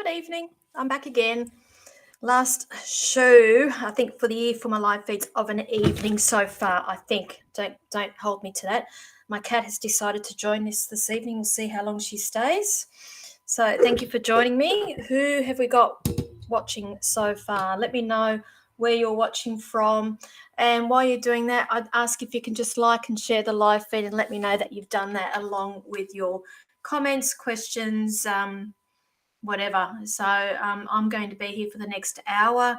Good evening. I'm back again. Last show, I think, for the year for my live feeds of an evening so far. I think. Don't hold me to that. My cat has decided to join us this evening. We'll see how long she stays. So thank you for joining me. Who have we got watching so far? Let me know where you're watching from. And while you're doing that, I'd ask if you can just like and share the live feed and let me know that you've done that along with your comments, questions, whatever. So I'm going to be here for the next hour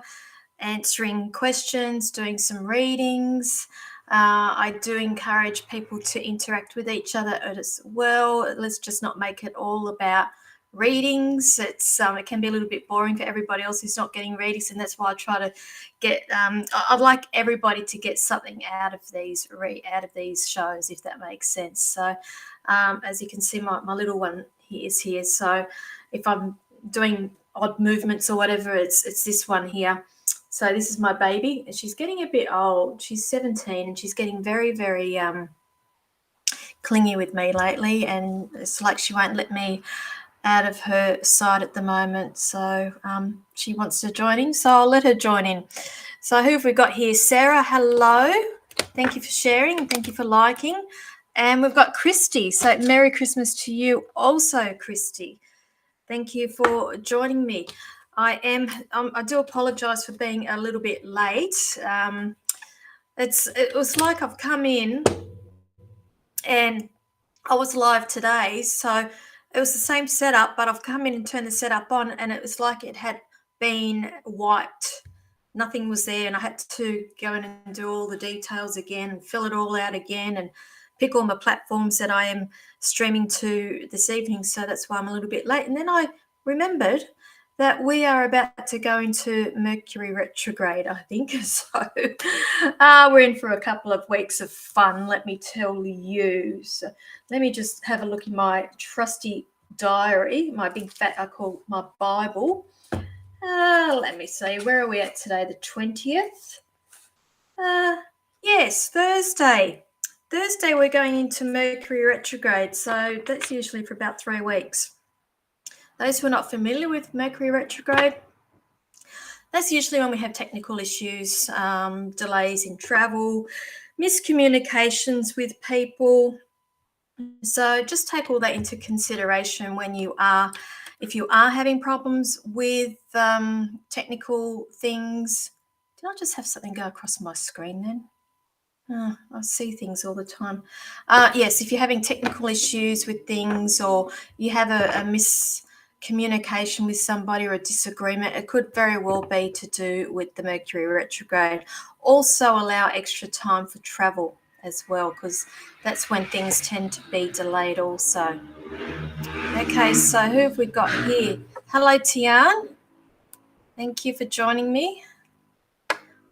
answering questions, doing some readings. I do encourage people to interact with each other as well. Let's just not make it all about readings. It can be a little bit boring for everybody else who's not getting readings, and that's why I try to get I'd like everybody to get something out of these shows, if that makes sense. So as you can see, my little one is here. So if I'm doing odd movements or whatever, it's this one here. So this is my baby. She's getting a bit old. She's 17 and she's getting very, very clingy with me lately, and it's like she won't let me out of her side at the moment. So she wants to join in, so I'll let her join in. So who have we got here? Sarah, hello. Thank you for sharing. Thank you for liking. And we've got Christy. So Merry Christmas to you also, Christy. Thank you for joining me. I do apologise for being a little bit late. It was like I've come in and I was live today, so it was the same setup, but I've come in and turned the setup on, and it was like it had been wiped. Nothing was there, and I had to go in and do all the details again and fill it all out again and pick all my platforms that I am streaming to this evening. So that's why I'm a little bit late. And then I remembered that we are about to go into Mercury retrograde, I think. So we're in for a couple of weeks of fun, let me tell you. So let me just have a look in my trusty diary, my big fat, I call my Bible. Let me see, where are we at today? The 20th? Yes, Thursday. Thursday we're going into Mercury retrograde, so that's usually for about 3 weeks. Those who are not familiar with Mercury retrograde, that's usually when we have technical issues, delays in travel, miscommunications with people. So just take all that into consideration if you are having problems with technical things. Did I just have something go across my screen then? I see things all the time. Yes, if you're having technical issues with things, or you have a miscommunication with somebody or a disagreement, it could very well be to do with the Mercury retrograde. Also allow extra time for travel as well, because that's when things tend to be delayed also. Okay, so who have we got here? Hello, Tian. Thank you for joining me.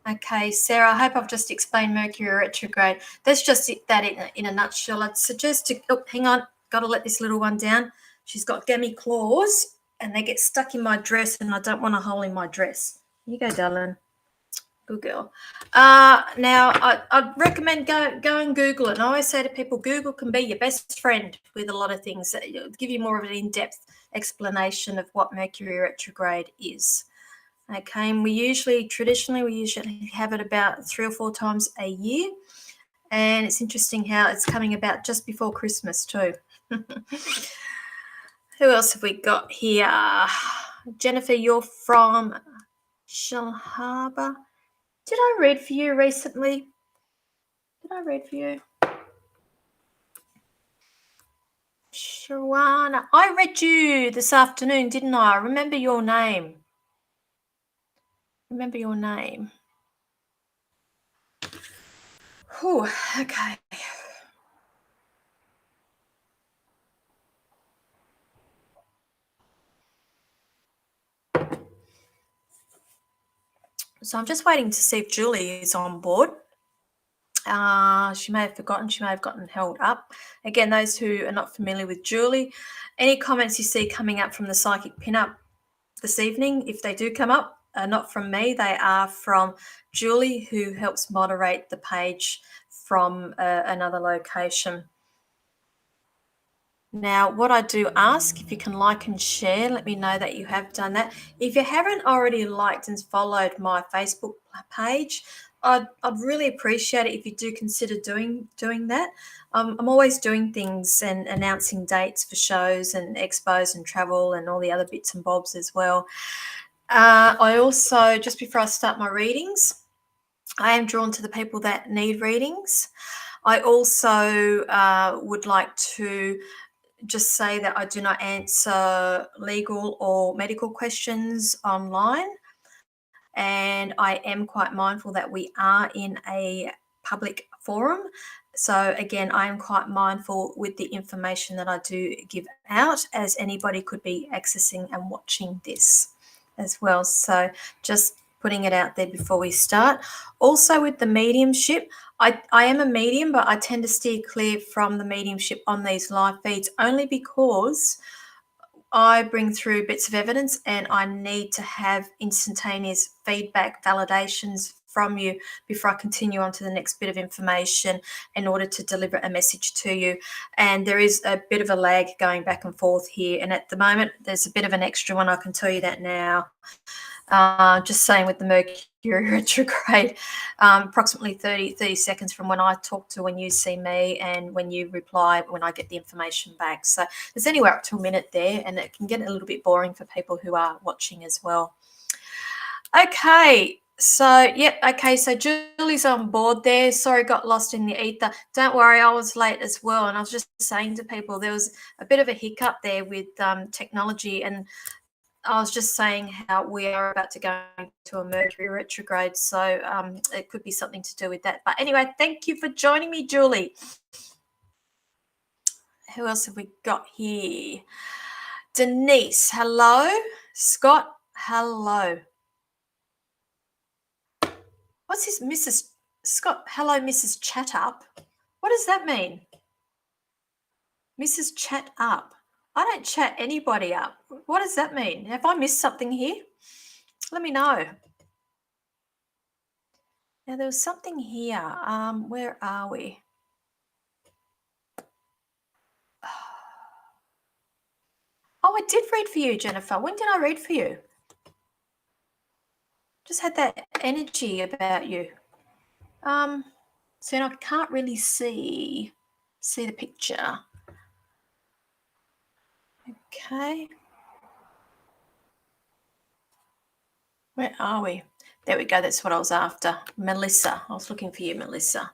Okay, Sarah, I hope I've just explained Mercury retrograde. That's just that in a nutshell. I'd suggest hang on, got to let this little one down. She's got gammy claws and they get stuck in my dress, and I don't want a hole in my dress. Here you go, darling. Good girl. Now, I'd recommend go and Google it. And I always say to people, Google can be your best friend with a lot of things. It'll give you more of an in-depth explanation of what Mercury retrograde is. Okay, and traditionally we usually have it about 3 or 4 times a year, and it's interesting how it's coming about just before Christmas too. Who else have we got here? Jennifer, you're from Shell Harbour. Did I read for you recently? Did I read for you? Shawana, I read you this afternoon, didn't I? I remember your name. Oh, okay. So I'm just waiting to see if Julie is on board. She may have forgotten. She may have gotten held up. Again, those who are not familiar with Julie, any comments you see coming up from the Psychic Pinup this evening, if they do come up, are not from me. They are from Julie, who helps moderate the page from another location. Now, what I do ask, if you can like and share, let me know that you have done that. If you haven't already liked and followed my Facebook page, I'd really appreciate it if you do consider doing that. I'm always doing things and announcing dates for shows and expos and travel and all the other bits and bobs as well. I also, just before I start my readings, I am drawn to the people that need readings. I also would like to just say that I do not answer legal or medical questions online. And I am quite mindful that we are in a public forum. So, again, I am quite mindful with the information that I do give out, as anybody could be accessing and watching this as well. So, just putting it out there before we start. Also, with the mediumship, I am a medium, but I tend to steer clear from the mediumship on these live feeds only because I bring through bits of evidence and I need to have instantaneous feedback, validations from you before I continue on to the next bit of information in order to deliver a message to you. And there is a bit of a lag going back and forth here. And at the moment, there's a bit of an extra one. I can tell you that now. Just saying, with the Mercury retrograde, approximately 30 seconds from when I talk to when you see me and when you reply when I get the information back. So there's anywhere up to a minute there, and it can get a little bit boring for people who are watching as well. Okay. So, so Julie's on board there. Sorry, got lost in the ether. Don't worry, I was late as well. And I was just saying to people, there was a bit of a hiccup there with technology, and I was just saying how we are about to go to a Mercury retrograde, so it could be something to do with that. But anyway, thank you for joining me, Julie. Who else have we got here? Denise, hello. Scott, hello. What's this, Mrs. Scott? Hello, Mrs. Chat Up. What does that mean? Mrs. Chat Up. I don't chat anybody up. What does that mean? Have I missed something here? Let me know. Now, there was something here. Where are we? Oh, I did read for you, Jennifer. When did I read for you? Just had that energy about you. So I can't really see the picture. Okay. Where are we? There we go. That's what I was after. Melissa. I was looking for you, Melissa.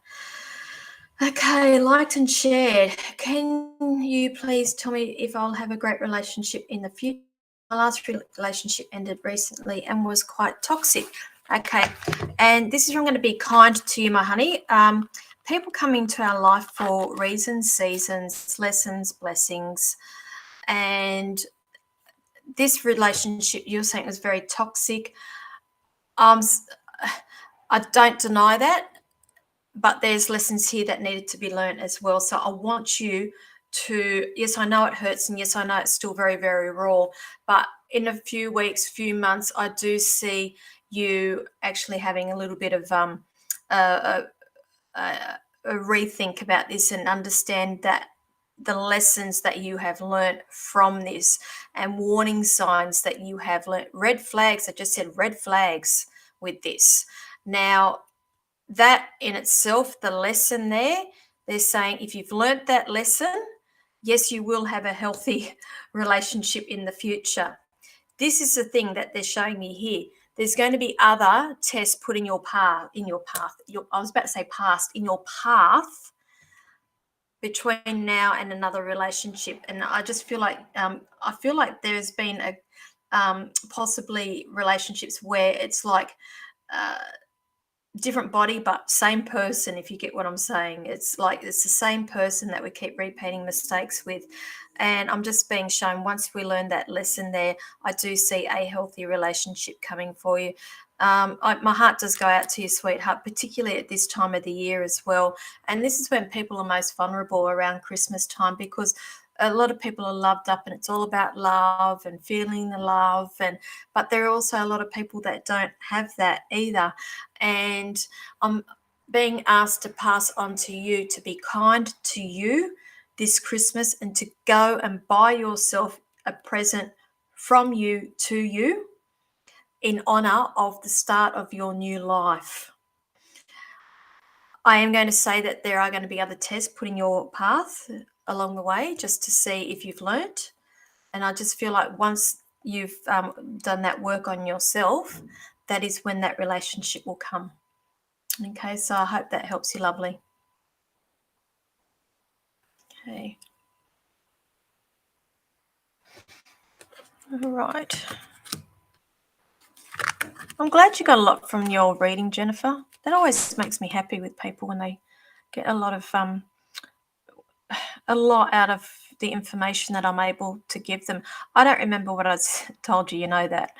Okay, liked and shared. Can you please tell me if I'll have a great relationship in the future? My last relationship ended recently and was quite toxic. Okay, and this is where I'm going to be kind to you, my honey. People come into our life for reasons, seasons, lessons, blessings, and this relationship you're saying was very toxic. I don't deny that, but there's lessons here that needed to be learned as well. So I want you to, yes, I know it hurts, and yes, I know it's still very, very raw, but in a few weeks, few months, I do see you actually having a little bit of a rethink about this and understand that the lessons that you have learnt from this and warning signs that you have learnt, red flags. I just said red flags with this. Now, that in itself, the lesson there, they're saying if you've learnt that lesson, yes, you will have a healthy relationship in the future. This is the thing that they're showing me here. There's going to be other tests put in your path, in your path between now and another relationship. And I just feel like there's been possibly relationships where it's like different body but same person, if you get what I'm saying. It's like it's the same person that we keep repeating mistakes with. And I'm just being shown once we learn that lesson there, I do see a healthy relationship coming for you. My heart does go out to you, sweetheart, particularly at this time of the year as well. And this is when people are most vulnerable, around Christmas time, because a lot of people are loved up and it's all about love and feeling the love. But there are also a lot of people that don't have that either. And I'm being asked to pass on to you to be kind to you, this Christmas and to go and buy yourself a present from you to you in honor of the start of your new life. I am going to say that there are going to be other tests put in your path along the way just to see if you've learnt. And I just feel like once you've done that work on yourself, that is when that relationship will come. Okay, so I hope that helps you, lovely. Okay. All right. I'm glad you got a lot from your reading, Jennifer. That always makes me happy with people when they get a lot out of the information that I'm able to give them. I don't remember what I told you, you know that.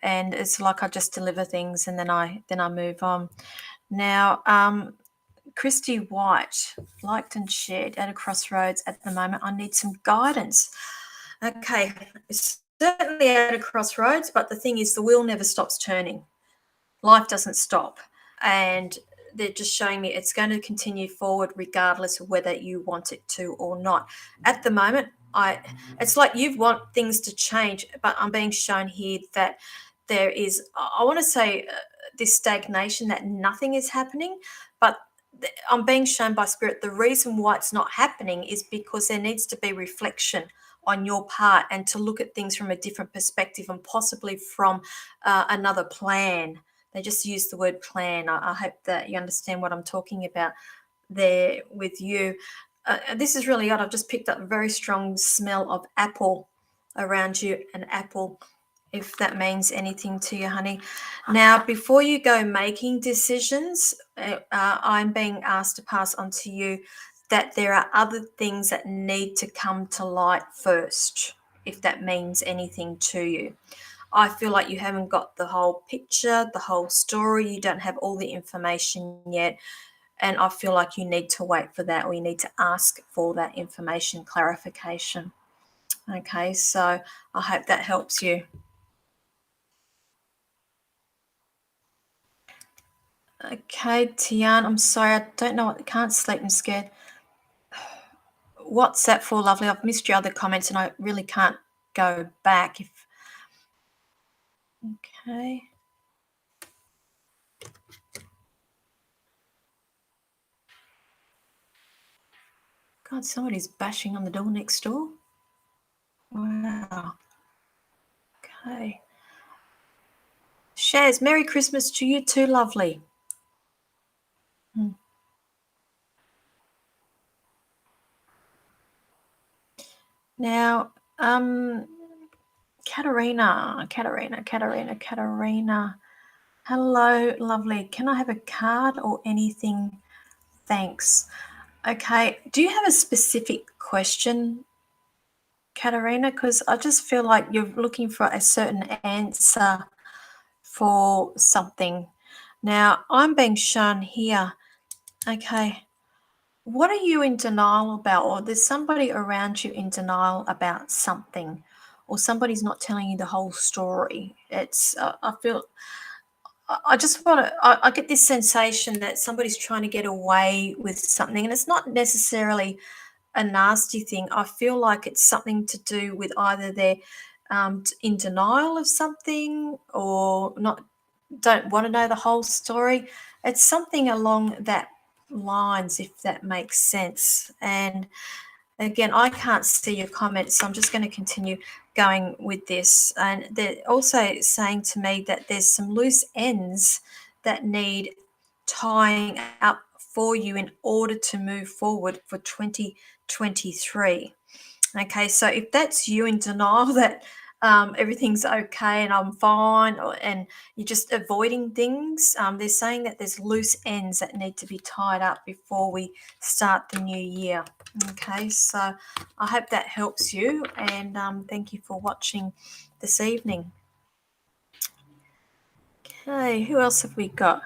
And it's like I just deliver things and then I move on. Now, Christy White, liked and shared at a crossroads at the moment. I need some guidance. Okay, it's certainly at a crossroads, but the thing is the wheel never stops turning. Life doesn't stop. And they're just showing me it's going to continue forward regardless of whether you want it to or not. At the moment, it's like you want things to change, but I'm being shown here that there is, I want to say, this stagnation, that nothing is happening, but I'm being shown by Spirit the reason why it's not happening is because there needs to be reflection on your part and to look at things from a different perspective and possibly from another plan. They just use the word plan. I hope that you understand what I'm talking about there with you. This is really odd. I've just picked up a very strong smell of apple around you, an apple, if that means anything to you, honey. Now, before you go making decisions, I'm being asked to pass on to you that there are other things that need to come to light first, if that means anything to you. I feel like you haven't got the whole picture, the whole story. You don't have all the information yet. And I feel like you need to wait for that, or you need to ask for that information clarification. Okay, so I hope that helps you. Okay, Tian, I'm sorry, I don't know what, can't sleep, I'm scared. What's that for, lovely? I've missed your other comments and I really can't go back. Okay. God, somebody's bashing on the door next door. Wow. Okay. Shaz, Merry Christmas to you too, lovely. Now, Katerina. Hello, lovely. Can I have a card or anything? Thanks. Okay. Do you have a specific question, Katerina? Because I just feel like you're looking for a certain answer for something. Now, I'm being shown here. Okay. What are you in denial about? Or there's somebody around you in denial about something, or somebody's not telling you the whole story. It's, I feel, I just want to, I get this sensation that somebody's trying to get away with something, and it's not necessarily a nasty thing. I feel like it's something to do with either they're in denial of something or don't want to know the whole story. It's something along that lines, if that makes sense. And again, I can't see your comments, so I'm just going to continue going with this. And they're also saying to me that there's some loose ends that need tying up for you in order to move forward for 2023. Okay, so if that's you in denial that everything's okay and I'm fine, and you're just avoiding things, they're saying that there's loose ends that need to be tied up before we start the new year. Okay, so I hope that helps you, and thank you for watching this evening. Okay, who else have we got?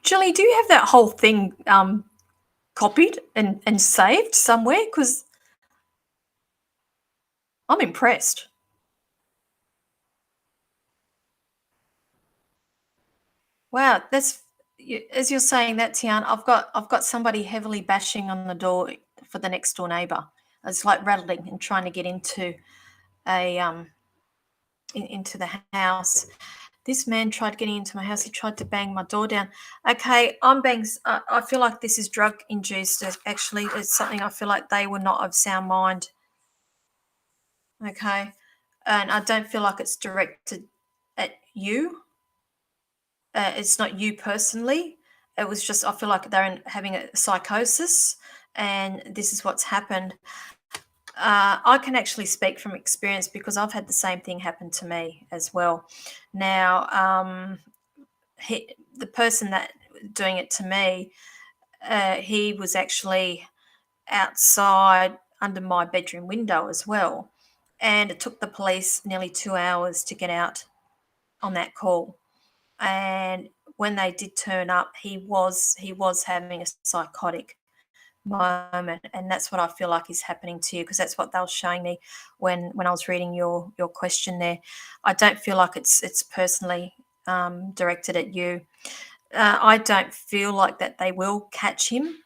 Julie, do you have that whole thing copied and saved somewhere? Because I'm impressed. Wow, as you're saying that, Tian, I've got somebody heavily bashing on the door for the next door neighbour. It's like rattling and trying to get into a into the house. This man tried getting into my house. He tried to bang my door down. Okay, I feel like this is drug induced. Actually, it's something I feel like they were not of sound mind. Okay, and I don't feel like it's directed at you. It's not you personally. It was just I feel like having a psychosis, and this is what's happened. I can actually speak from experience because I've had the same thing happen to me as well. Now, the person that doing it to me, he was actually outside under my bedroom window as well, and it took the police nearly 2 hours to get out on that call. And when they did turn up, he was having a psychotic moment, and that's what I feel like is happening to you because that's what they were showing me when I was reading your question there. I don't feel like it's personally directed at you. I don't feel like that they will catch him.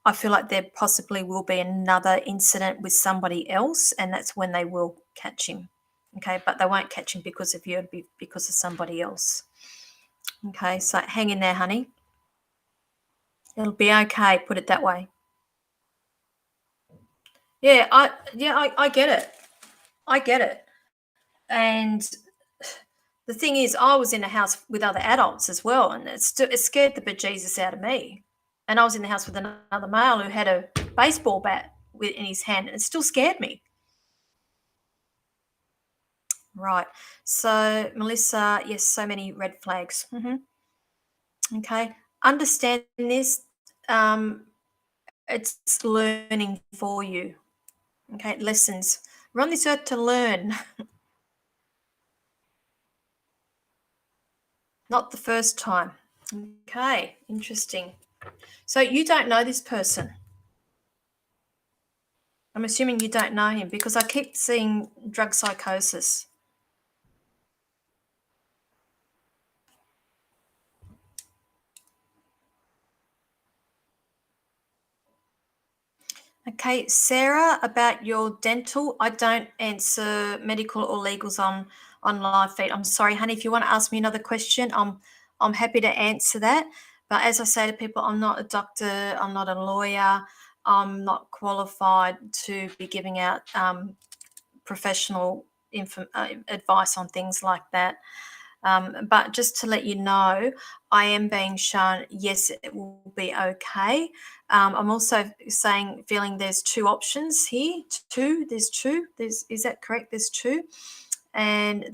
I feel like there possibly will be another incident with somebody else, and that's when they will catch him. Okay, but they won't catch him because of you; it'll be because of somebody else. Okay, so hang in there, honey. It'll be okay. Put it that way. I get it. I get it. And the thing is, I was in a house with other adults as well, and it scared the bejesus out of me. And I was in the house with another male who had a baseball bat in his hand, and it still scared me. Right. So, Melissa, yes, so many red flags. Okay. Understand this. Um, it's learning for you. Okay. Lessons. We're on this earth to learn, not the first time. Okay. Interesting. So, you don't know this person. I'm assuming you don't know him because I keep seeing drug psychosis. Okay, Sarah, about your dental, I don't answer medical or legals on live feed. I'm sorry, honey. If you want to ask me another question, I'm happy to answer that. But as I say to people, I'm not a doctor. I'm not a lawyer. I'm not qualified to be giving out professional advice on things like that. But just to let you know, I am being shown, yes, it will be okay. I'm also feeling there's two options here. There's two. Is that correct? There's two. And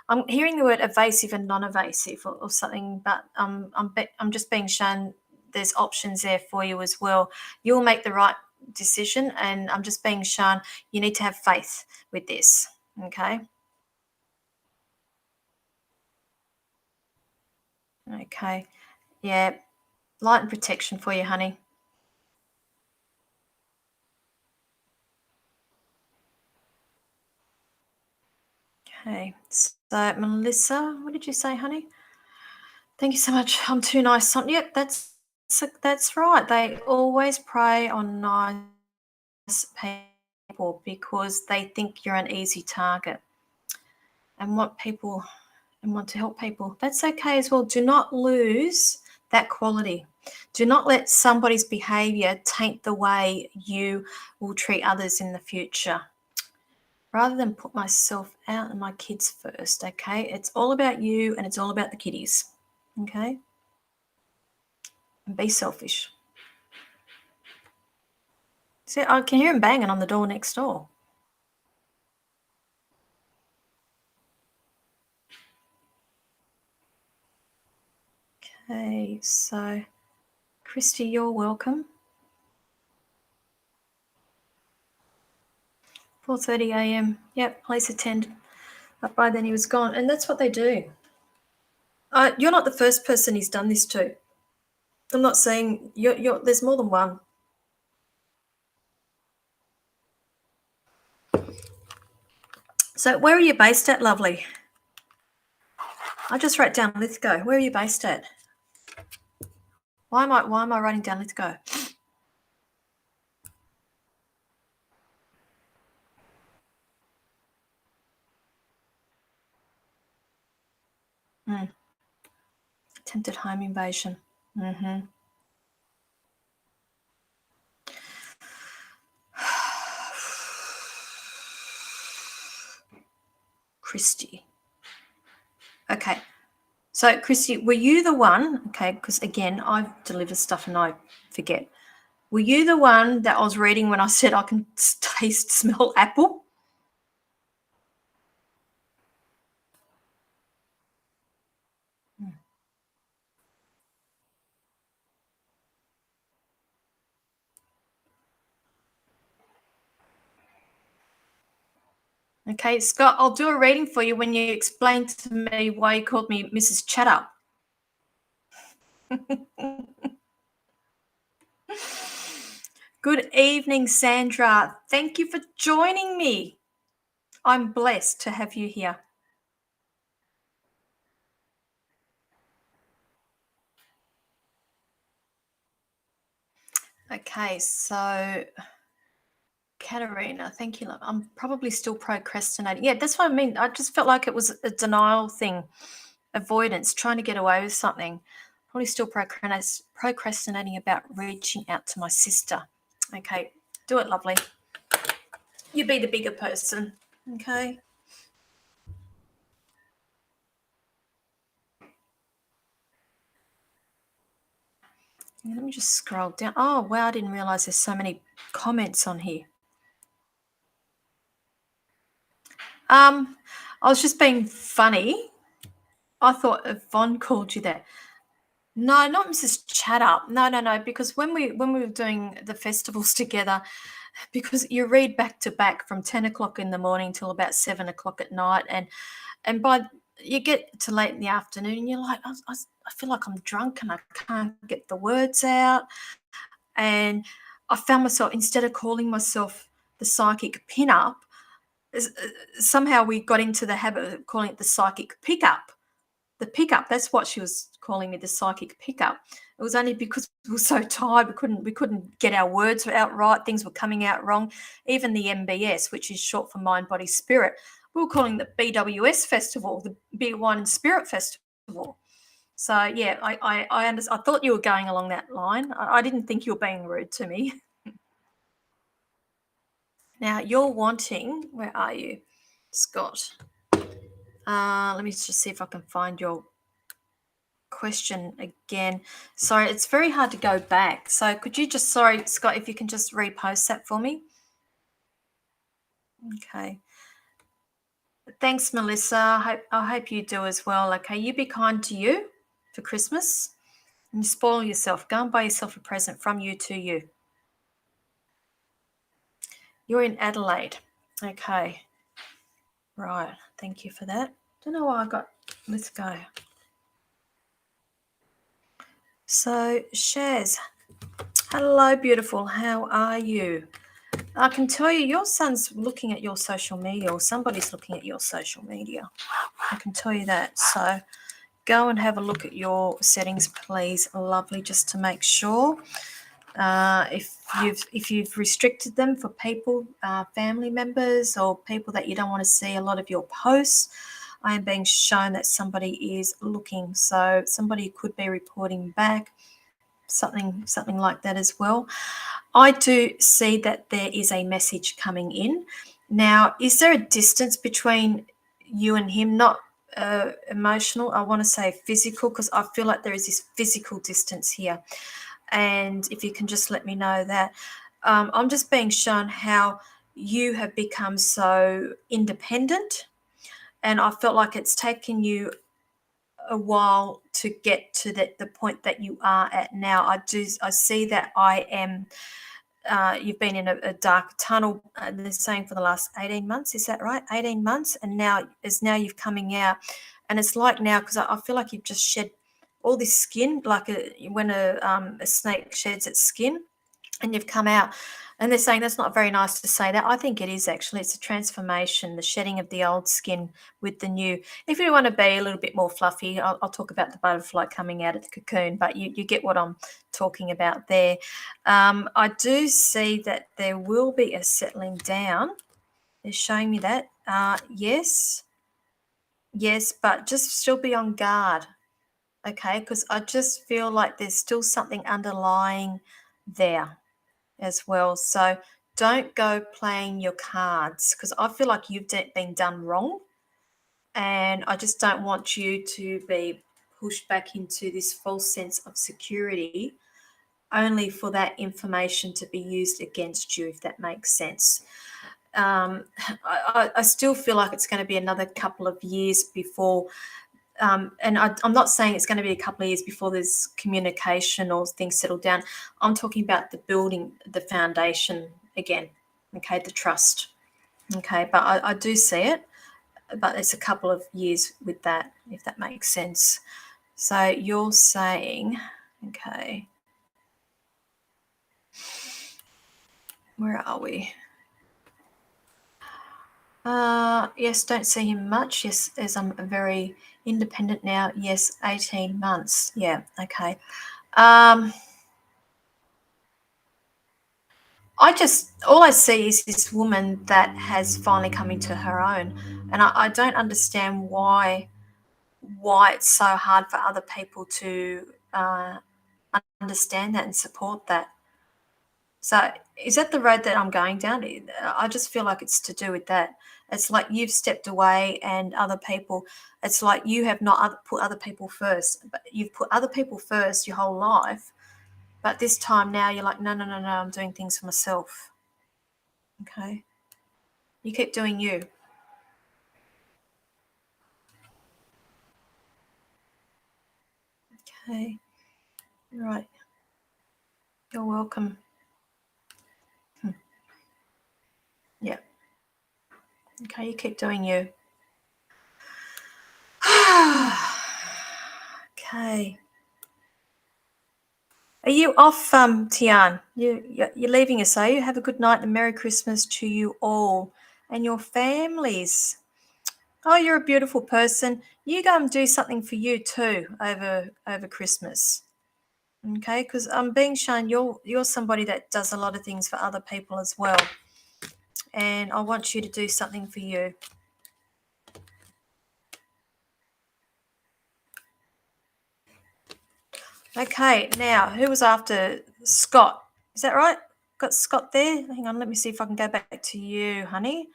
I'm hearing the word evasive and non-evasive or something, but I'm just being shown there's options there for you as well. You'll make the right decision, and I'm just being shown you need to have faith with this. Okay. Okay. Yeah. Light and protection for you, honey. Okay. So, Melissa, what did you say, honey? Thank you so much. I'm too nice. Yep, that's right. They always prey on nice people because they think you're an easy target and want to help people. That's okay as well. Do not lose that quality. Do not let somebody's behavior taint the way you will treat others in the future. Rather than put myself out and my kids first, okay? It's all about you and it's all about the kiddies, okay? And be selfish. See, I can hear him banging on the door next door. Okay, so Christy, you're welcome. 4:30 a.m. Yep, police attended. But by then he was gone, and that's what they do. You're not the first person he's done this to. I'm not saying you're. There's more than one. So where are you based at, lovely? I just wrote down Lithgow. Where are you based at? Why am I writing down Lithgow? Attempted home invasion. Christy. Okay. So, Christy, were you the one? Okay, because again, I deliver stuff and I forget. Were you the one that I was reading when I said I can taste, smell apple? Okay, Scott, I'll do a reading for you when you explain to me why you called me Mrs. Chatter. Good evening, Sandra. Thank you for joining me. I'm blessed to have you here. Okay, so Katerina, thank you. I'm probably still procrastinating. Yeah, that's what I mean. I just felt like it was a denial thing, avoidance, trying to get away with something. Probably still procrastinating about reaching out to my sister. Okay, do it, lovely. You be the bigger person. Okay. Let me just scroll down. Oh, wow, I didn't realize there's so many comments on here. I was just being funny. I thought Yvonne called you that. No, not Mrs. Chatter. No. Because when we were doing the festivals together, because you read back to back from 10 o'clock in the morning till about 7 o'clock at night, and by you get to late in the afternoon, and you're like, I feel like I'm drunk and I can't get the words out, and I found myself, instead of calling myself the psychic pin-up, somehow we got into the habit of calling it the psychic pickup. The pickup, that's what she was calling me, the psychic pickup. It was only because we were so tired, we couldn't get our words out right, things were coming out wrong. Even the MBS, which is short for Mind Body Spirit, we were calling the BWS festival, the Beer Wine and Spirit Festival. So yeah, I thought you were going along that line. I didn't think you were being rude to me. Now you're wanting, where are you, Scott? Let me just see if I can find your question again. Sorry, it's very hard to go back. So could you just, sorry, Scott, if you can just repost that for me? Okay. Thanks, Melissa. I hope you do as well. Okay, you be kind to you for Christmas and spoil yourself. Go and buy yourself a present from you to you. You're in Adelaide. Okay. Right. Thank you for that. Don't know why I got, let's go. So, Shaz, hello, beautiful. How are you? I can tell you your son's looking at your social media, or somebody's looking at your social media. I can tell you that. So go and have a look at your settings, please, lovely, just to make sure. If you've restricted them for people, family members, or people that you don't want to see a lot of your posts, I am being shown that somebody is looking. So somebody could be reporting back, something like that as well. I do see that there is a message coming in. Now, is there a distance between you and him? Not emotional, I want to say physical, because I feel like there is this physical distance here. And if you can just let me know that. I'm just being shown how you have become so independent, and I felt like it's taken you a while to get to the point that you are at now. I see that you've been in a dark tunnel, they're saying, for the last 18 months. Is that right? 18 months. And now you've coming out. And it's like now, because I feel like you've just shed all this skin, like when a snake sheds its skin. and you've come out. And they're saying that's not very nice to say that. I think it is actually. It's a transformation, the shedding of the old skin with the new. If you want to be a little bit more fluffy, I'll talk about the butterfly coming out of the cocoon, but you get what I'm talking about there. I do see that there will be a settling down. They're showing me that. Yes, but just still be on guard, okay? Because I just feel like there's still something underlying there as well. So don't go playing your cards because I feel like you've been done wrong. And I just don't want you to be pushed back into this false sense of security only for that information to be used against you, if that makes sense. I still feel like it's going to be another couple of years before and I'm not saying it's going to be a couple of years before there's communication or things settle down. I'm talking about the building, the foundation again, okay, the trust, okay. But I do see it, but it's a couple of years with that, if that makes sense. So you're saying, okay, where are we? Yes, don't see him much. Yes, as I'm very independent now. Yes, 18 months. Yeah, okay. All I see is this woman that has finally come into her own, and I don't understand why it's so hard for other people to understand that and support that. So is that the road that I'm going down? I just feel like it's to do with that. It's like you've stepped away, and other people. It's like you have not put other people first, but you've put other people first your whole life. But this time now, you're like, no, no, no, no. I'm doing things for myself. Okay. You keep doing you. Okay. Right. You're welcome. Yeah. Okay. You keep doing you. Okay. Are you off, Tian? You're leaving us, are you? Have a good night and Merry Christmas to you all and your families. Oh, you're a beautiful person. You go and do something for you too over Christmas. Okay, because I'm being shown you're somebody that does a lot of things for other people as well. And I want you to do something for you. Okay, now who was after Scott? Is that right? Got Scott there? Hang on, let me see if I can go back to you, honey.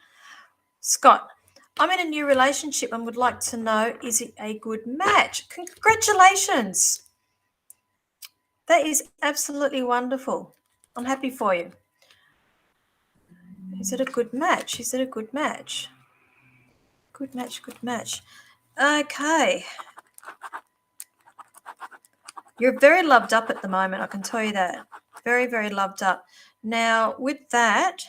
Scott, I'm in a new relationship and would like to know, is it a good match? Congratulations. That is absolutely wonderful. I'm happy for you. Is it a good match? Is it a good match? Good match, good match. Okay. You're very loved up at the moment, I can tell you that. Very, very loved up. Now, with that,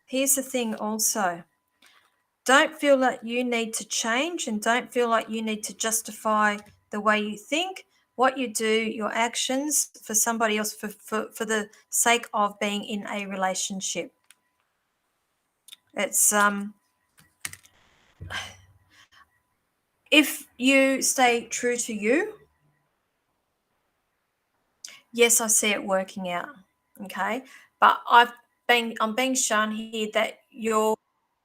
here's the thing also. Don't feel like you need to change and don't feel like you need to justify the way you think, what you do, your actions for somebody else for the sake of being in a relationship. It's if you stay true to you, yes, I see it working out. Okay. But I'm being shown here that you're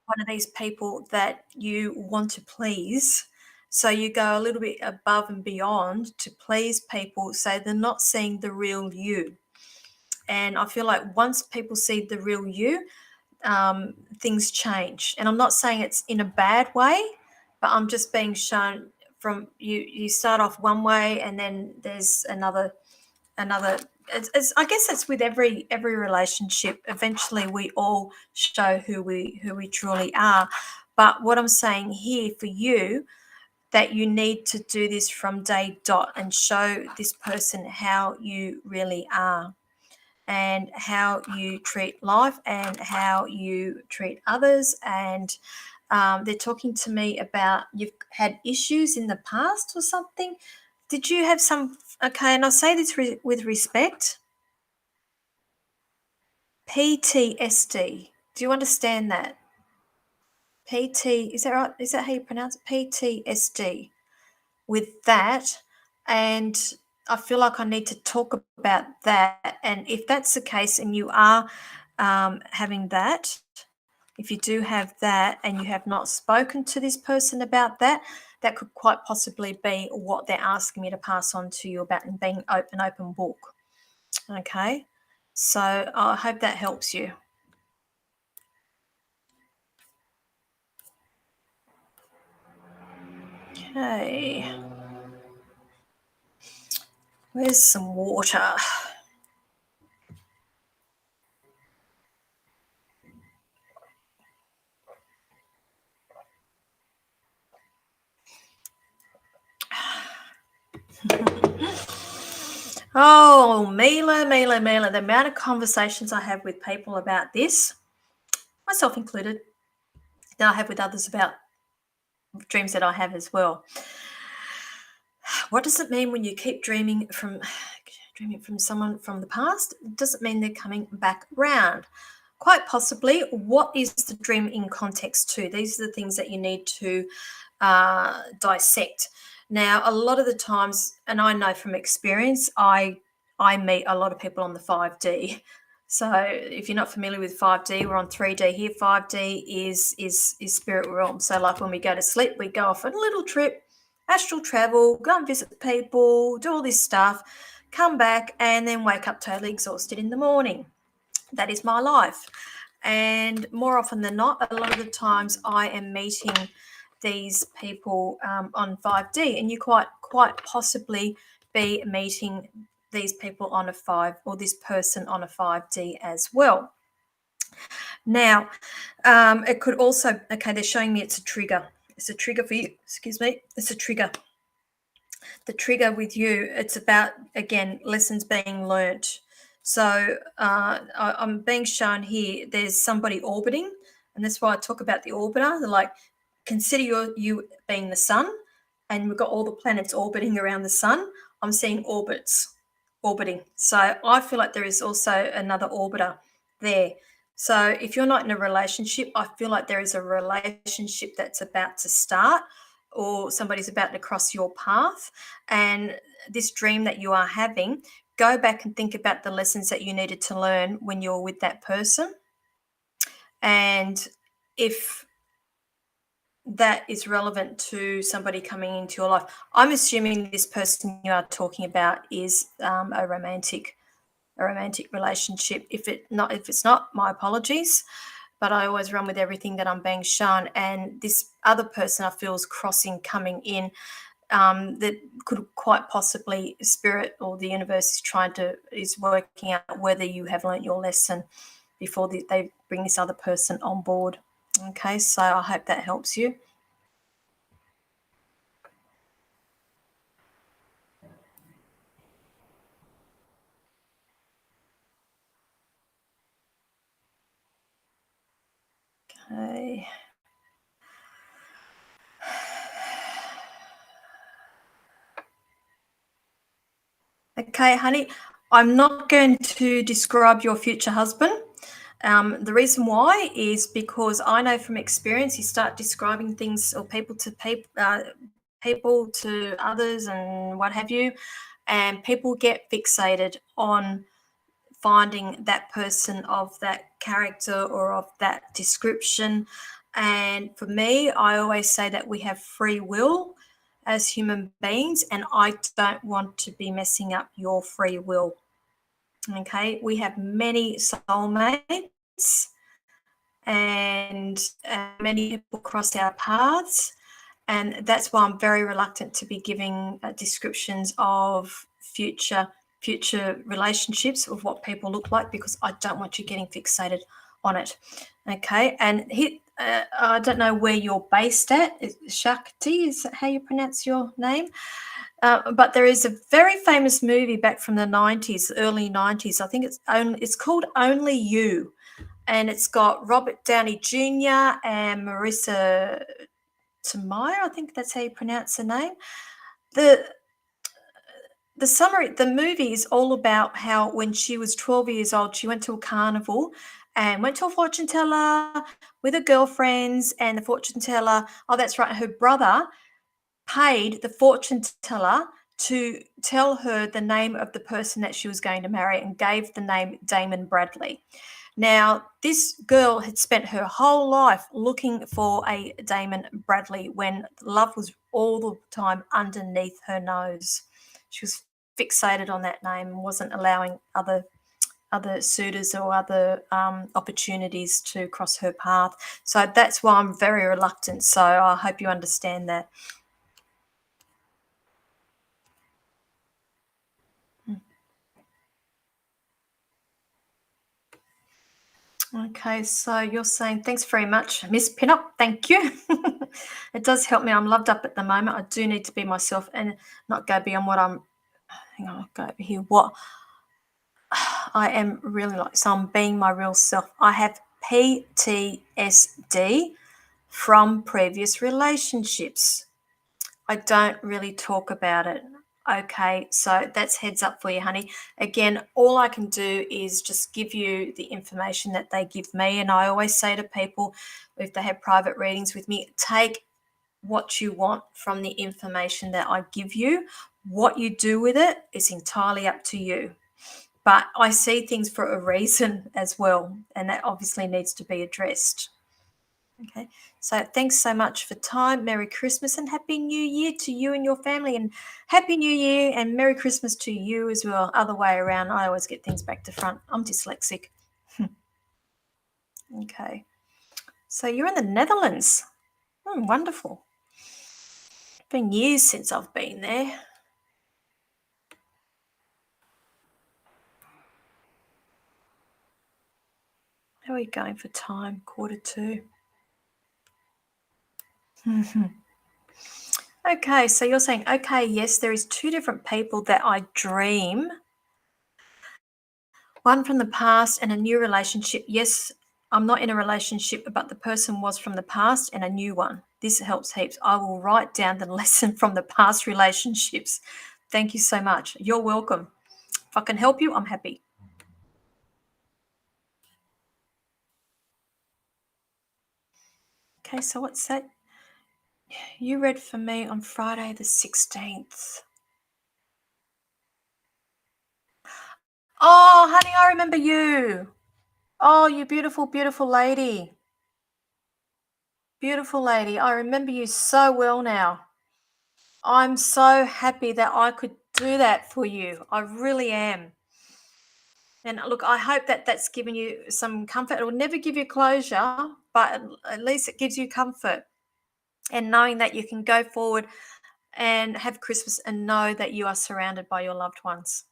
one of these people that you want to please. So you go a little bit above and beyond to please people so they're not seeing the real you. And I feel like once people see the real you, things change. And I'm not saying it's in a bad way, but I'm just being shown from you start off one way and then there's another I guess it's with every relationship. Eventually we all show who we truly are. But what I'm saying here for you, that you need to do this from day dot and show this person how you really are and how you treat life and how you treat others. And they're talking to me about you've had issues in the past or something. Did you have some? Okay, and I say this with respect. PTSD. Do you understand that? PT, is that right? Is that how you pronounce it? PTSD. With that, and I feel like I need to talk about that. And if that's the case, and you are having that, if you do have that and you have not spoken to this person about that, that could quite possibly be what they're asking me to pass on to you about, and being an open book. Okay, so I hope that helps you. Okay, where's some water? Oh, Mila, the amount of conversations I have with people about this, myself included, that I have with others about dreams that I have as well. What does it mean when you keep dreaming from someone from the past? It doesn't mean they're coming back round. Quite possibly, what is the dream in context to? These are the things that you need to dissect. Now, a lot of the times, and I know from experience, I meet a lot of people on the 5D. So if you're not familiar with 5D, we're on 3D here. 5D is spirit realm. So like when we go to sleep, we go off on a little trip, astral travel, go and visit people, do all this stuff, come back, and then wake up totally exhausted in the morning. That is my life. And more often than not, a lot of the times I am meeting these people on 5D, and you quite possibly be meeting these people on a 5, or this person on a 5D as well. Now, it could also, okay, they're showing me it's a trigger. It's a trigger for you. Excuse me. It's a trigger. The trigger with you, it's about, again, lessons being learnt. So I'm being shown here, there's somebody orbiting, and that's why I talk about the orbiter. They're like, consider you being the sun, and we've got all the planets orbiting around the sun. I'm seeing orbits orbiting. So I feel like there is also another orbiter there. So if you're not in a relationship, I feel like there is a relationship that's about to start, or somebody's about to cross your path. And this dream that you are having, go back and think about the lessons that you needed to learn when you're with that person. And if that is relevant to somebody coming into your life, I'm assuming this person you are talking about is a romantic relationship. If it's not, my apologies. But I always run with everything that I'm being shown. And this other person I feel is crossing, coming in, that could quite possibly spirit or the universe is working out whether you have learnt your lesson before they bring this other person on board. Okay, so I hope that helps you. Okay. Okay, honey, I'm not going to describe your future husband. The reason why is because I know from experience, you start describing things or people to others and what have you, and people get fixated on finding that person of that character or of that description. And for me, I always say that we have free will as human beings, and I don't want to be messing up your free will. Okay, we have many soulmates, and many people cross our paths, and that's why I'm very reluctant to be giving descriptions of future relationships, of what people look like, because I don't want you getting fixated on it. Okay, and I don't know where you're based at. Shakti, is that how you pronounce your name? But there is a very famous movie back from the 90s, early 90s. I think it's called Only You, and it's got Robert Downey Jr. and Marissa Tomei. I think that's how you pronounce the name. The the movie is all about how when she was 12 years old, she went to a carnival and went to a fortune teller with her girlfriends, and the fortune teller, oh, that's right, her brother paid the fortune teller to tell her the name of the person that she was going to marry and gave the name Damon Bradley. Now, this girl had spent her whole life looking for a Damon Bradley when love was all the time underneath her nose. She was fixated on that name and wasn't allowing other suitors or other opportunities to cross her path. So that's why I'm very reluctant. So I hope you understand that. Okay, so you're saying thanks very much, Miss Pinup. Thank you. It does help me. I'm loved up at the moment. I do need to be myself and not go beyond what I'm. Hang on, I'll go over here. What I am really like. So I'm being my real self. I have PTSD from previous relationships. I don't really talk about it. Okay, so that's heads up for you, honey. Again, all I can do is just give you the information that they give me. And I always say to people, if they have private readings with me, take what you want from the information that I give you. What you do with it is entirely up to you. But I see things for a reason as well, and that obviously needs to be addressed. Okay, so thanks so much for time. Merry Christmas and Happy New Year to you and your family, and Happy New Year and Merry Christmas to you as well. Other way around, I always get things back to front. I'm dyslexic. Okay, so you're in the Netherlands. Wonderful. Been years since I've been there. How are we going for time? 1:45. Okay, so you're saying, okay, yes, there is two different people that I dream. One from the past and a new relationship. Yes, I'm not in a relationship, but the person was from the past and a new one. This helps heaps. I will write down the lesson from the past relationships. Thank you so much. You're welcome. If I can help you, I'm happy. Okay, so what's that? You read for me on Friday the 16th. Oh, honey, I remember you. Oh, you beautiful, beautiful lady. Beautiful lady. I remember you so well now. I'm so happy that I could do that for you. I really am. And look, I hope that that's given you some comfort. It will never give you closure, but at least it gives you comfort. And knowing that you can go forward and have Christmas and know that you are surrounded by your loved ones.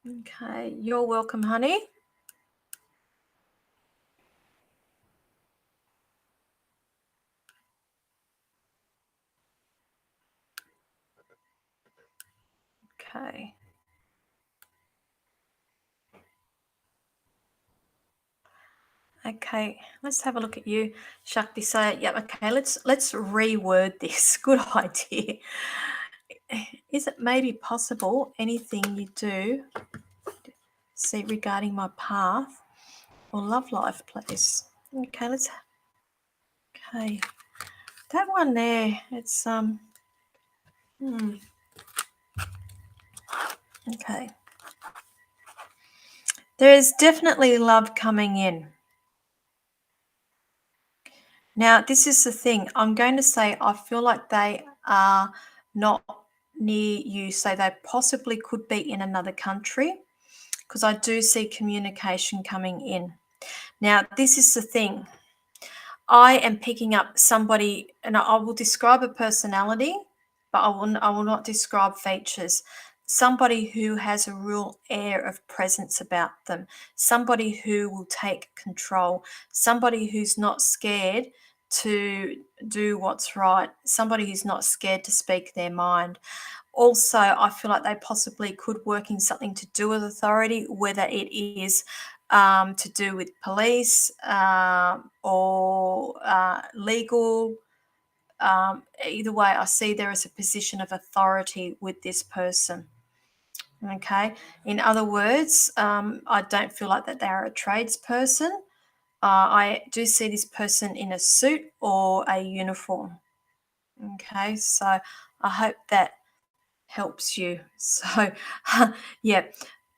Okay, you're welcome, honey. Okay. Okay, let's have a look at you, Shakti. So, yeah, okay, let's reword this. Good idea. Is it maybe possible anything you do see regarding my path or love life, please? Okay, okay. That one there, it's okay. There is definitely love coming in. Now, this is the thing. I'm going to say I feel like they are not near you, so they possibly could be in another country because I do see communication coming in. Now, this is the thing. I am picking up somebody, and I will describe a personality, but I will not describe features. Somebody who has a real air of presence about them, somebody who will take control, somebody who's not scared to do what's right, somebody who's not scared to speak their mind. Also, I feel like they possibly could work in something to do with authority, whether it is to do with police or legal either way, I see there is a position of authority with this person. Okay. In other words, I don't feel like that they are a tradesperson. I do see this person in a suit or a uniform. Okay. So I hope that helps you. So, yeah,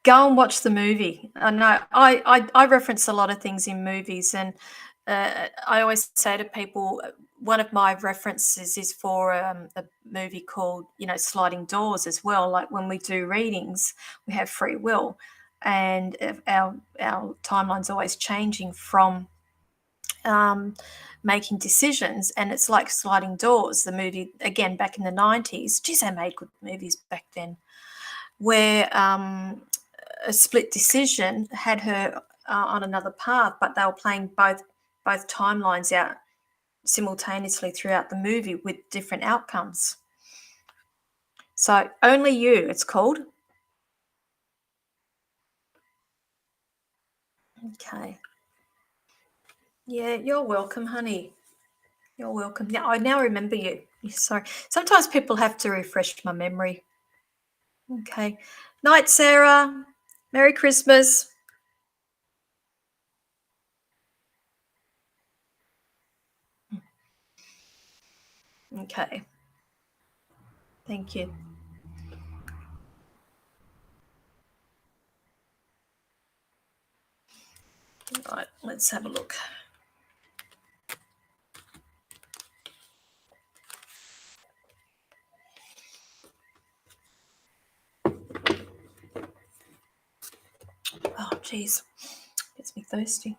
go and watch the movie. I know I reference a lot of things in movies, and I always say to people, one of my references is for a movie called, Sliding Doors as well. Like when we do readings, we have free will, and if our timeline's always changing from um, making decisions, and it's like Sliding Doors, the movie again back in the 90s. Geez, they made good movies back then, where a split decision had her on another path, but they were playing both timelines out simultaneously throughout the movie with different outcomes. So Only You, it's called. Okay. Yeah, you're welcome, honey. You're welcome. Now I now remember you. Sorry. Sometimes people have to refresh my memory. Okay. Night, Sarah. Merry Christmas. Okay. Thank you. Right, let's have a look. Oh, geez. Gets me thirsty.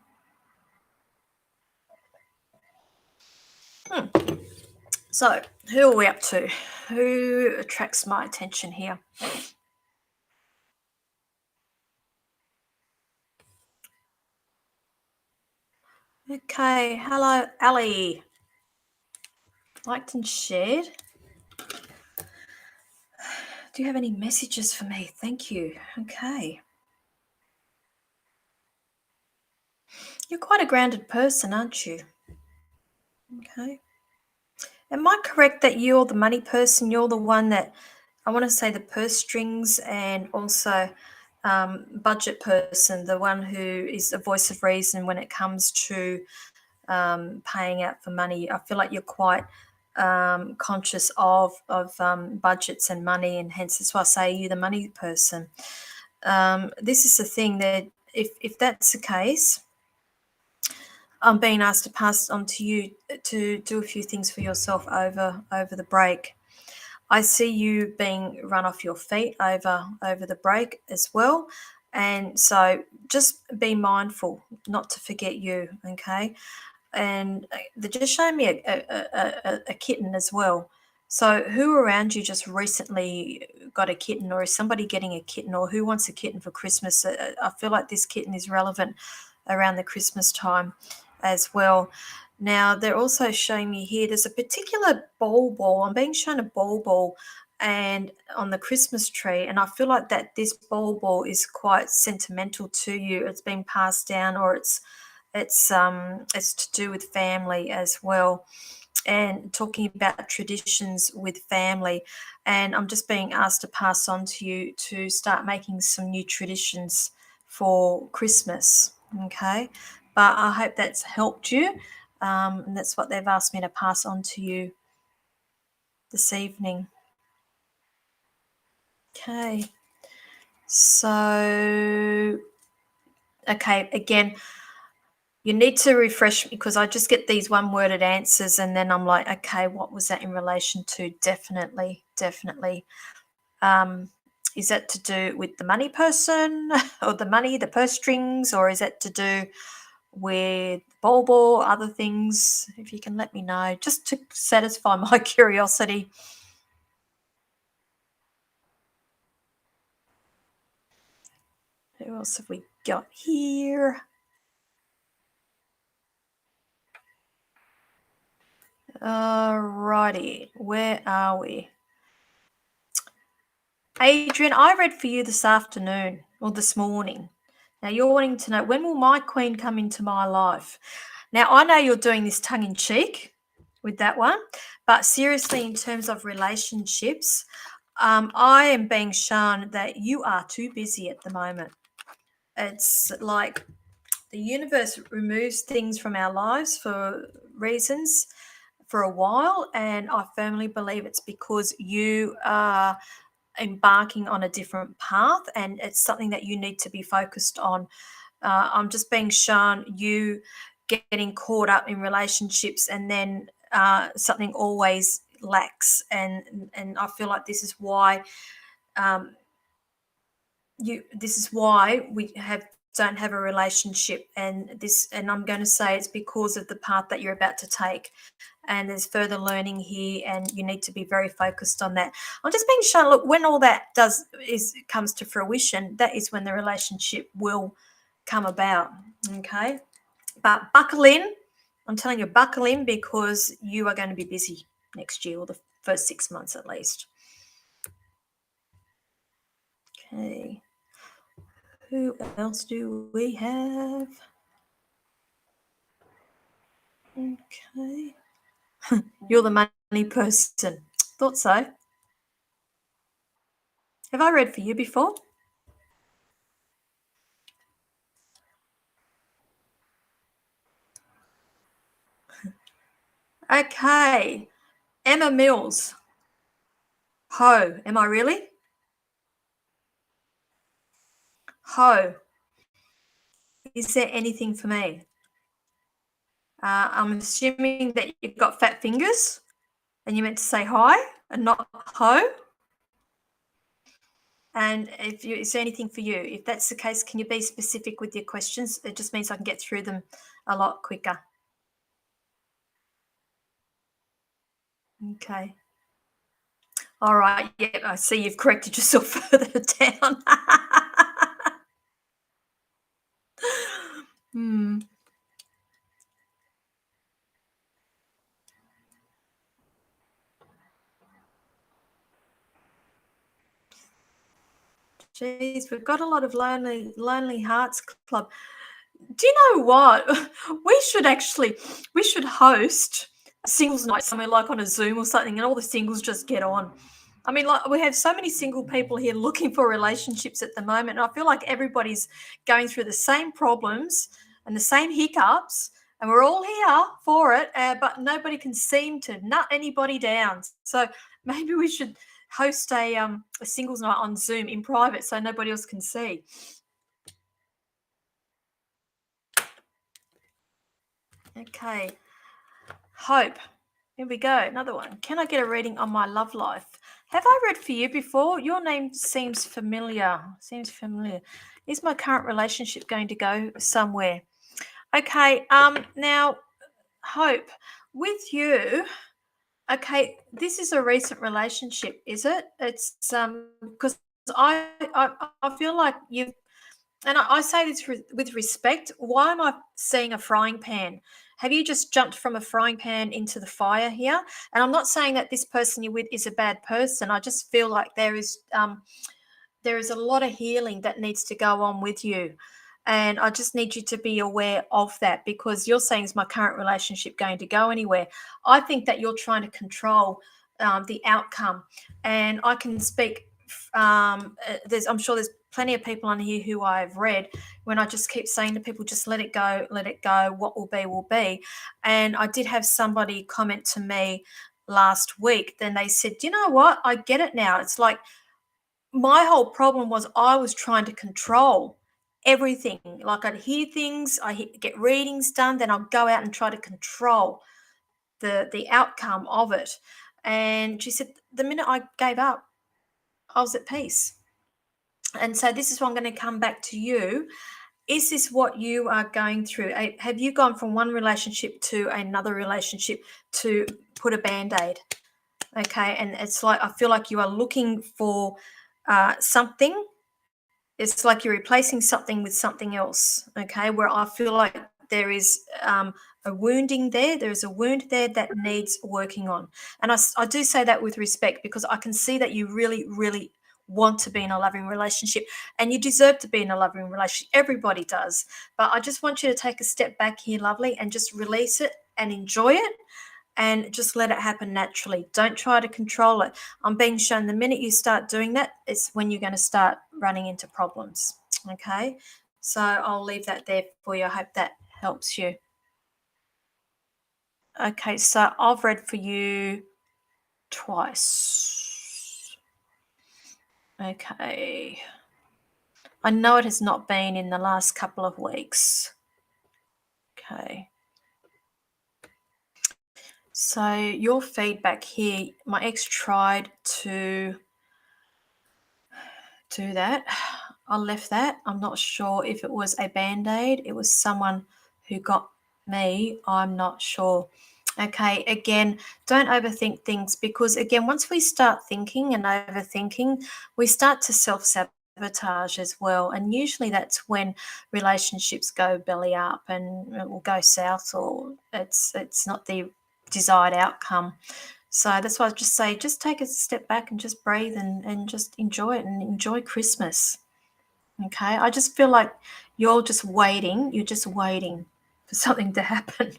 So, who are we up to? Who attracts my attention here? Okay, hello, Ali. Liked and shared. Do you have any messages for me? Thank you. Okay. You're quite a grounded person, aren't you? Okay. Am I correct that you're the money person? You're the one that, I want to say, the purse strings, and also budget person, the one who is a voice of reason when it comes to paying out for money. I feel like you're quite conscious of budgets and money, and hence that's why I say you're the money person. This is the thing that if that's the case, I'm being asked to pass on to you to do a few things for yourself over the break. I see you being run off your feet over the break as well, and so just be mindful not to forget you. Okay, and they just showed me a kitten as well. So who around you just recently got a kitten, or is somebody getting a kitten, or who wants a kitten for Christmas? I feel like this kitten is relevant around the Christmas time as well. Now they're also showing me here there's a particular ball. I'm being shown a ball and on the Christmas tree, and I feel like that this ball is quite sentimental to you. It's been passed down, or it's to do with family as well, and talking about traditions with family. And I'm just being asked to pass on to you to start making some new traditions for Christmas. Okay, but I hope that's helped you, and that's what they've asked me to pass on to you this evening. Okay, so okay, again, you need to refresh, because I just get these one worded answers and then I'm like, okay, what was that in relation to? Definitely. Um, is that to do with the money person or the money, the purse strings, or is that to do with ball, other things? If you can let me know, just to satisfy my curiosity. Who else have we got here? Alrighty, where are we? Adrian, I read for you this afternoon or this morning. Now you're wanting to know, when will my queen come into my life? Now I know you're doing this tongue in cheek, with that one. But seriously, in terms of relationships, I am being shown that you are too busy at the moment. It's like the universe removes things from our lives for reasons for a while, and I firmly believe it's because you are embarking on a different path, and it's something that you need to be focused on. I'm just being shown you getting caught up in relationships, and then something always lacks, and I feel like this is why um, we don't have a relationship, and I'm going to say it's because of the path that you're about to take, and there's further learning here, and you need to be very focused on that. I'm just being shown, look, when all that comes to fruition, that is when the relationship will come about. Okay, but buckle in. I'm telling you, buckle in, because you are going to be busy next year, or the first 6 months at least. Okay, who else do we have? Okay. You're the money person. Thought so. Have I read for you before? Okay. Emma Mills. Ho. Am I really? Ho. Is there anything for me? I'm assuming that you've got fat fingers and you meant to say hi and not ho. And is there anything for you? If that's the case, can you be specific with your questions? It just means I can get through them a lot quicker. Okay. All right. Yeah, I see you've corrected yourself further down. Hmm. Geez, we've got a lot of lonely hearts club. Do you know what? We should host a singles night somewhere, like on a Zoom or something, and all the singles just get on. I mean, like, we have so many single people here looking for relationships at the moment, and I feel like everybody's going through the same problems and the same hiccups, and we're all here for it, but nobody can seem to nut anybody down. So maybe we should host a singles night on Zoom in private so nobody else can see. Okay. Hope. Here we go. Another one. Can I get a reading on my love life? Have I read for you before? Your name seems familiar. Seems familiar. Is my current relationship going to go somewhere? Okay. Now, Hope, with you. Okay, this is a recent relationship, is it? It's because I feel like you've, and I say this with respect. Why am I seeing a frying pan? Have you just jumped from a frying pan into the fire here? And I'm not saying that this person you're with is a bad person. I just feel like there is a lot of healing that needs to go on with you. And I just need you to be aware of that, because you're saying, is my current relationship going to go anywhere? I think that you're trying to control the outcome. And I can speak, I'm sure there's plenty of people on here who I've read when I just keep saying to people, just let it go, let it go. What will be, will be. And I did have somebody comment to me last week. Then they said, you know what? I get it now. It's like, my whole problem was I was trying to control everything. Like, I'd hear things, get readings done, then I'd go out and try to control the outcome of it. And she said, the minute I gave up, I was at peace. And so this is why I'm going to come back to you. Is this what you are going through? Have you gone from one relationship to another relationship to put a band-aid? Okay, and it's like, I feel like you are looking for something. It's like you're replacing something with something else. Okay, where I feel like there is a wounding there. There is a wound there that needs working on. And I do say that with respect, because I can see that you really, really want to be in a loving relationship, and you deserve to be in a loving relationship. Everybody does. But I just want you to take a step back here, lovely, and just release it and enjoy it. and just let it happen naturally. Don't try to control it. I'm being shown the minute you start doing that, it's when you're going to start running into problems. Okay. So I'll leave that there for you. I hope that helps you. Okay. So I've read for you twice. Okay. I know it has not been in the last couple of weeks. Okay. So your feedback here, my ex tried to do that. I left that. I'm not sure if it was a band-aid. It was someone who got me. I'm not sure. Okay, again, don't overthink things, because again, once we start thinking and overthinking, we start to self-sabotage as well. And usually that's when relationships go belly up and it will go south, or it's not the desired outcome. So that's why I just say, just take a step back and just breathe and just enjoy it and enjoy Christmas. Okay. I just feel like you're just waiting for something to happen.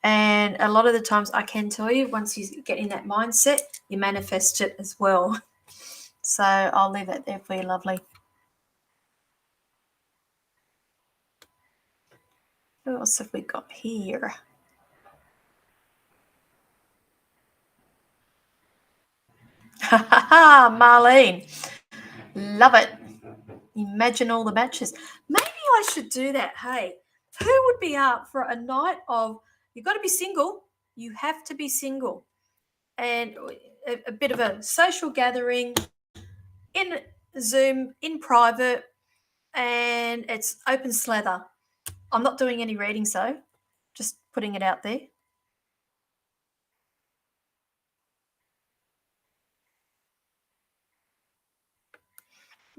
And a lot of the times, I can tell you, once you get in that mindset, you manifest it as well. So I'll leave that there for you, lovely. Who else have we got here? Marlene. Love it. Imagine all the matches. Maybe I should do that. Hey, who would be up for a night of, you've got to be single, you have to be single, and a bit of a social gathering in Zoom, in private, and it's open slather. I'm not doing any readings though, just putting it out there.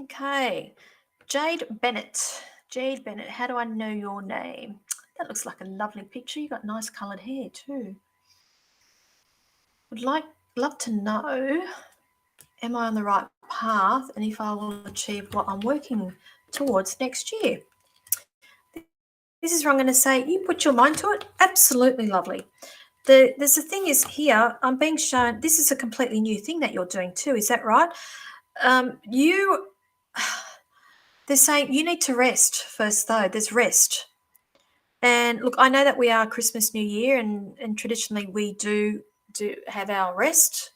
Okay. Jade Bennett. Jade Bennett, how do I know your name? That looks like a lovely picture. You got nice coloured hair too. Would love to know, am I on the right path, and if I will achieve what I'm working towards next year? This is where I'm going to say, you put your mind to it. Absolutely lovely. There's the thing is here, I'm being shown this is a completely new thing that you're doing too. Is that right? They're saying you need to rest first, though. There's rest. And look, I know that we are Christmas, New Year, and traditionally we do have our rest.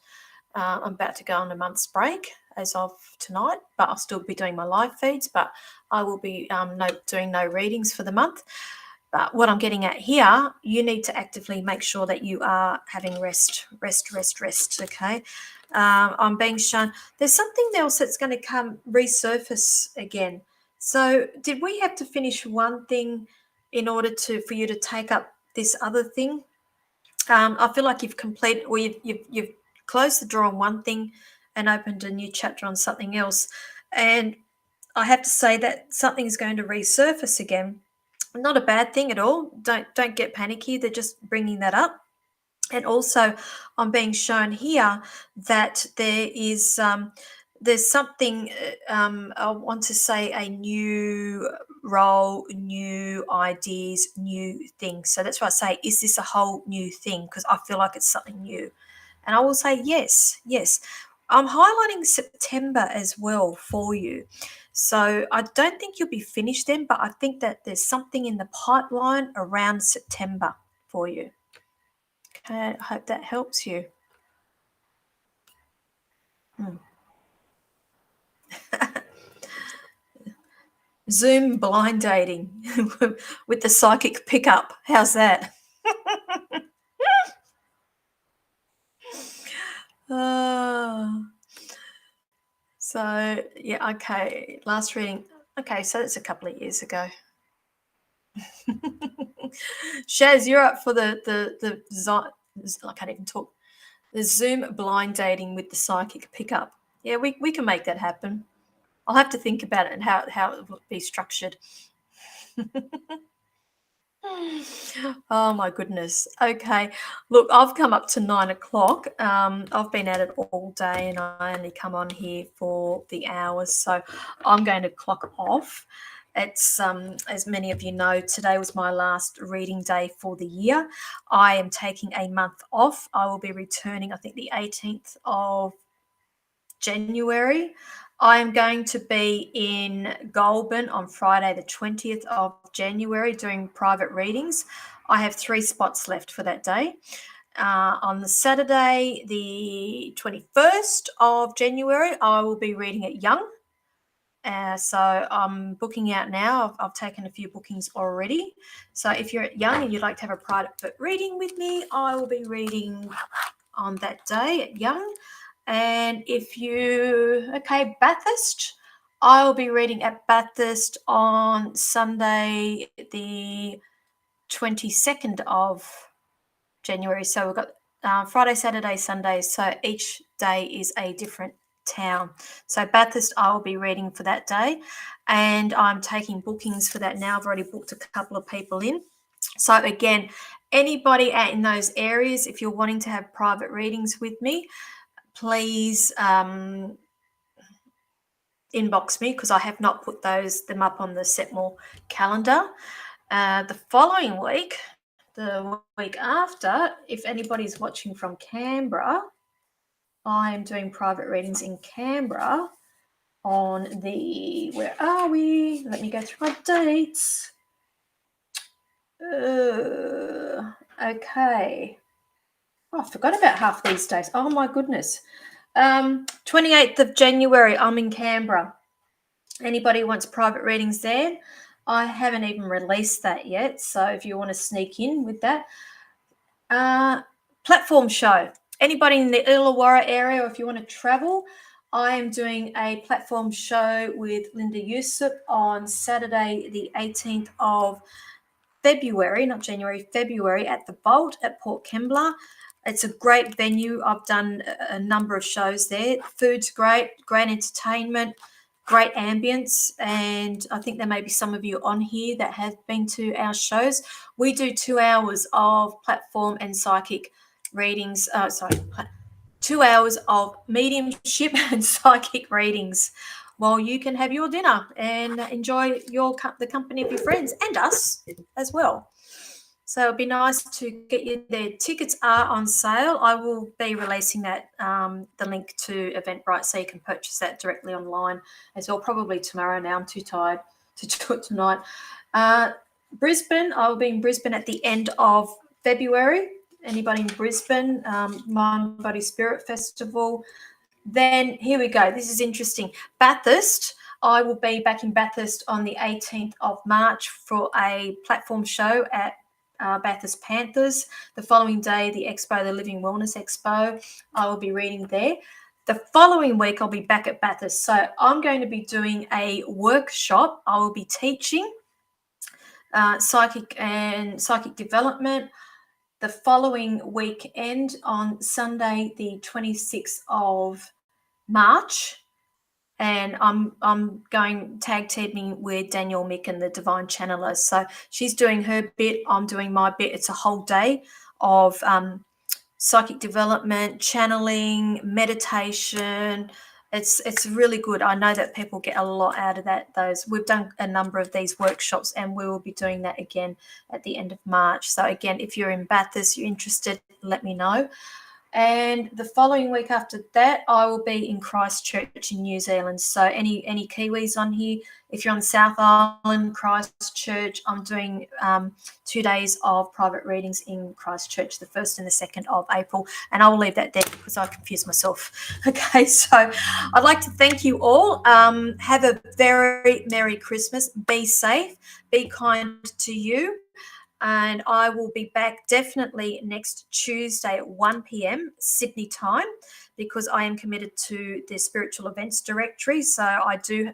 I'm about to go on a month's break as of tonight, but I'll still be doing my live feeds, but I will be doing no readings for the month. But what I'm getting at here, you need to actively make sure that you are having rest, okay? I'm being shown there's something else that's going to come resurface again. So did we have to finish one thing in order for you to take up this other thing? I feel like you've completed, or you've closed the door on one thing and opened a new chapter on something else. And I have to say that something is going to resurface again. Not a bad thing at all. Don't get panicky. They're just bringing that up. And also, I'm being shown here that there's something, I want to say, a new role, new ideas, new things. So that's why I say, is this a whole new thing? Because I feel like it's something new. And I will say yes. I'm highlighting September as well for you. So I don't think you'll be finished then, but I think that there's something in the pipeline around September for you. Okay, I hope that helps you. Zoom blind dating with the psychic pickup. How's that? So, yeah, okay. Last reading. Okay, so that's a couple of years ago. Shaz, you're up for the I can't even talk. The Zoom blind dating with the psychic pickup. Yeah, we can make that happen. I'll have to think about it and how it would be structured. Oh my goodness. Okay. Look, I've come up to 9 o'clock. I've been at it all day and I only come on here for the hours. So I'm going to clock off. It's as many of you know, today was my last reading day for the year. I am taking a month off. I will be returning, I think, the 18th of January. I am going to be in Goulburn on Friday, the 20th of January, doing private readings. I have 3 spots left for that day. On the Saturday, the 21st of January, I will be reading at Young. So I'm booking out now. I've taken a few bookings already. So if you're at Young and you'd like to have a private reading with me, I will be reading on that day at Young. And if Bathurst, I'll be reading at Bathurst on Sunday, the 22nd of January. So we've got Friday, Saturday, Sunday. So each day is a different town. So Bathurst, I'll be reading for that day. And I'm taking bookings for that now. I've already booked a couple of people in. So again, anybody out in those areas, if you're wanting to have private readings with me, please inbox me, because I have not put them up on the Setmore calendar. The following week, the week after, if anybody's watching from Canberra, I am doing private readings in Canberra on the, where are we? Let me go through my dates. Okay. Oh, I forgot about half these days. Oh my goodness. 28th of January, I'm in Canberra. Anybody wants private readings there? I haven't even released that yet. So if you want to sneak in with that. Platform show. Anybody in the Illawarra area, or if you want to travel, I am doing a platform show with Linda Yusuf on Saturday, the 18th of February, not January, February, at the Bolt at Port Kembla. It's a great venue. I've done a number of shows there. Food's great, great entertainment, great ambience, and I think there may be some of you on here that have been to our shows. We do 2 hours of platform and psychic readings. 2 hours of mediumship and psychic readings, while you can have your dinner and enjoy the company of your friends and us as well. So it'd be nice to get you there. Tickets are on sale. I will be releasing that, the link to Eventbrite, so you can purchase that directly online as well, probably tomorrow. Now I'm too tired to do it tonight. Brisbane, I will be in Brisbane at the end of February. Anybody in Brisbane, Mind Body Spirit Festival. Then here we go. This is interesting. Bathurst. I will be back in Bathurst on the 18th of March for a platform show at Bathurst Panthers. The following day, the expo, the Living Wellness Expo, I will be reading there. The following week, I'll be back at Bathurst. So I'm going to be doing a workshop. I will be teaching psychic development the following weekend on Sunday, the 26th of March. And I'm going tag teaming with Danielle Mick and the Divine Channeler. So she's doing her bit, I'm doing my bit. It's a whole day of psychic development, channeling, meditation. It's really good. I know that people get a lot out of that. We've done a number of these workshops, and we will be doing that again at the end of March. So again, if you're in Bathurst, you're interested, let me know. And the following week after that, I will be in Christchurch in New Zealand. So any Kiwis on here, if you're on South Island, Christchurch, I'm doing 2 days of private readings in Christchurch, the 1st and the 2nd of April. And I will leave that there because I confuse myself. Okay, so I'd like to thank you all. Have a very Merry Christmas. Be safe. Be kind to you. And I will be back definitely next Tuesday at 1 p.m. Sydney time, because I am committed to the spiritual events directory. So I do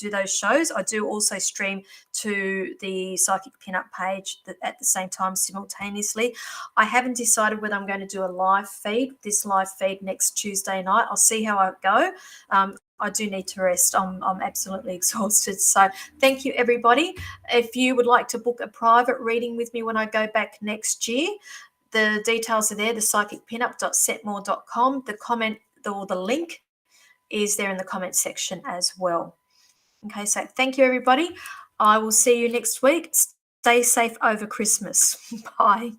those shows. I do also stream to the psychic pinup page at the same time simultaneously. I haven't decided whether I'm going to do a live feed next Tuesday night. I'll see how I go. I do need to rest. I'm absolutely exhausted. So thank you, everybody. If you would like to book a private reading with me when I go back next year, the details are there, the psychicpinup.setmore.com. The link is there in the comment section as well. Okay, so thank you, everybody. I will see you next week. Stay safe over Christmas. Bye.